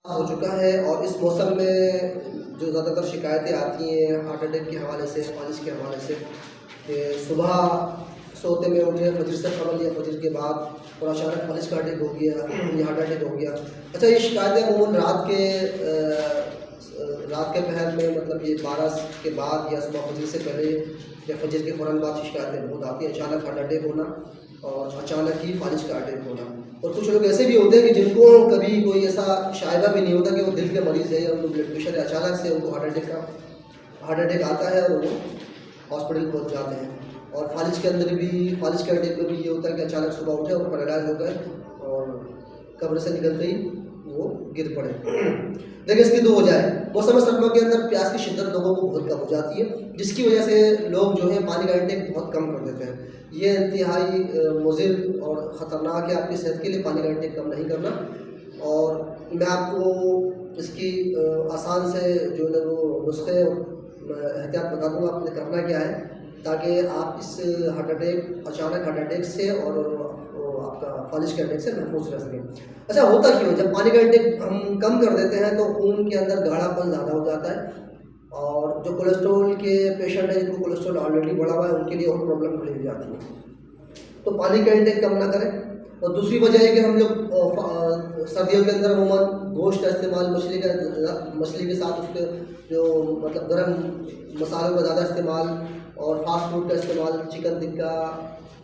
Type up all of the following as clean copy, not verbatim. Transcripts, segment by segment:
हो चुका है और इस मौसम में जो ज़्यादातर शिकायतें आती हैं हार्ट अटैक के हवाले से, फालिज के हवाले से कि सुबह सोते में उठे फजर से कबल या फजर के बाद और अचानक फालिज का अटैक हो गया या हार्ट अटैक हो गया। अच्छा, ये शिकायतें अमूमन रात के पहर में, मतलब ये 12 के बाद या सुबह फजर से पहले या फजर के फ़ौरन बाद शिकायतें बहुत आती हैं। अचानक हार्ट अटैक होना और अचानक ही फालिज का अटैक होना। और कुछ लोग ऐसे भी होते हैं कि जिनको कभी कोई ऐसा शायबा भी नहीं होता कि वो दिल के मरीज़ है या उनको ब्लड प्रेशर है, अचानक से उनको हार्ट अटैक आता है और वो हॉस्पिटल पहुंच जाते हैं। और फालिज के अटैक में भी ये होता है कि अचानक सुबह उठे और पैरालाइज हो गए और कब्र से निकलते ही वो गिर पड़े। देखिए, इसकी दो वजह है। मौसम सरमा के अंदर प्यास की शिद्दत लोगों को बहुत कम हो जाती है, जिसकी वजह से लोग जो है पानी का इंटेक बहुत कम कर देते हैं। ये इंतहाई मुज़िर और ख़तरनाक है आपकी सेहत के लिए, पानी का इंटेक कम नहीं करना। और मैं आपको इसकी आसान से जो है वो नुस्खे एहतियात बता दूँगा, आपने करना क्या है ताकि आप इस अचानक हार्ट अटैक से और आपका फालिज के अटैक से महफूज रह सकें। अच्छा, होता क्यों है? जब पानी का इंटेक हम कम कर देते हैं तो खून के अंदर गाढ़ापन ज़्यादा हो जाता है और जो कोलेस्ट्रॉल के पेशेंट है, जिनको कोलेस्ट्रॉल ऑलरेडी बढ़ा हुआ है, उनके लिए और प्रॉब्लम खड़ी हो जाती है। तो पानी का इंटेक कम ना करें। और दूसरी वजह है कि हम लोग सर्दियों के अंदर अमूमन गोश्त का इस्तेमाल, मछली के साथ उसके जो मतलब गर्म मसालों का ज़्यादा इस्तेमाल और फास्ट फूड का इस्तेमाल, चिकन टिक्का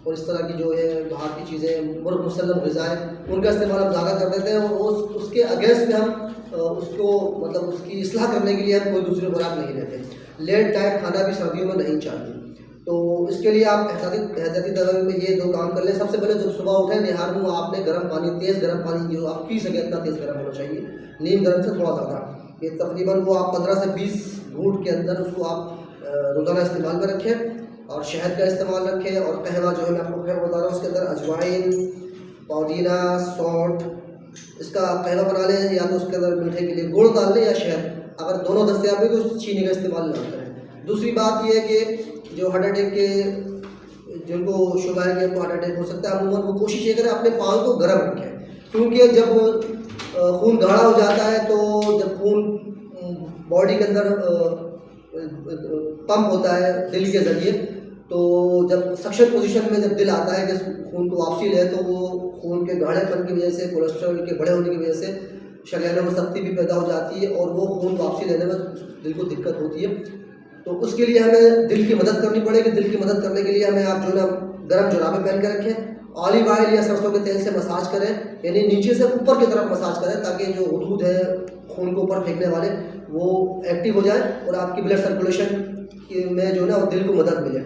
और इस तरह की जो है बाहर की चीज़ें, मुसल्लम ग़िज़ाएँ, उनका इस्तेमाल हम ज़्यादा कर देते हैं। और उसके अगेंस्ट में हम उसको मतलब उसकी इस्लाह करने के लिए हम कोई दूसरी खुराक नहीं लेते। लेट टाइम खाना भी सर्दियों में नहीं चाहिए। तो इसके लिए आप एहतियाती तदाबीर में ये 2 काम कर लें। सबसे पहले जब सुबह उठें, निहार मुँह आपने तेज़ गर्म पानी जो आप पी सकें इतना तेज़ गर्म होना चाहिए, नीम गर्म से थोड़ा ज़्यादा। ये तकरीबन वो आप 15 से 20 घूंट के अंदर उसको आप रोज़ाना इस्तेमाल में रखें। और शहद का इस्तेमाल रखें। और कहवा जो है मैं आपको कहवा बता रहा हूँ, उसके अंदर अजवाइन, पुदीना, सौंठ, इसका कहवा बना लें। या तो उसके अंदर मीठे के लिए गुड़ डाल लें या शहद। अगर दोनों दस्तयाब है तो चीनी का इस्तेमाल ना करें। दूसरी बात यह है कि जो हार्ट अटैक के जिनको शुबा है कि उनको हार्ट अटैक हो सकता है, अमूमन वो कोशिश ये करें अपने पाँव को गर्म रखें, क्योंकि जब खून गाढ़ा हो जाता है तो जब खून बॉडी के अंदर पंप होता है दिल के ज़रिए, तो जब सक्शन पोजीशन में जब दिल आता है कि खून को वापसी ले, तो वो खून के गाढ़ेपन की वजह से, कोलेस्ट्रॉल के बड़े होने की वजह से शरीर में सख्ती भी पैदा हो जाती है और वो खून वापसी लेने में दिल को दिक्कत होती है। तो उसके लिए हमें दिल की मदद करनी पड़ेगी। दिल की मदद करने के लिए हमें आप जो ना गर्म जुराबें पहन कर रखें, ऑलिव ऑयल या सरसों के तेल से मसाज करें, यानी नीचे से ऊपर की तरफ मसाज करें ताकि जो हुदूद है खून को ऊपर फेंकने वाले वो एक्टिव हो जाए और आपकी ब्लड सर्कुलेशन में जो ना दिल को मदद मिले।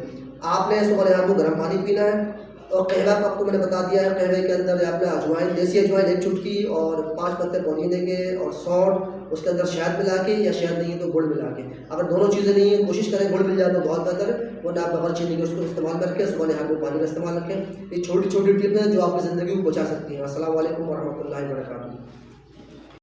आपने सुबह नहार को गर्म पानी पीना है। और कहवा का आपको मैंने बता दिया है। कहवे के अंदर आपने अजवाइन, देसी अजवाइन 1 चुटकी और 5 पत्ते पुदीने के और सौंठ, उसके अंदर शहद मिला के, या शहद नहीं है तो गुड़ मिला के। अगर दोनों चीज़ें नहीं है, कोशिश करें गुड़ मिल जाए तो बहुत बेहतर है, वरना आप बगैर चीनी के उसको इस्तेमाल करके सुबह नहार को पानी का इस्तेमाल रखें। ये छोटी छोटी टिप है जो आपकी ज़िंदगी को बचा सकती हैं। अस्सलाम वालेकुम वरहमतुल्लाहि वबरकातुहू।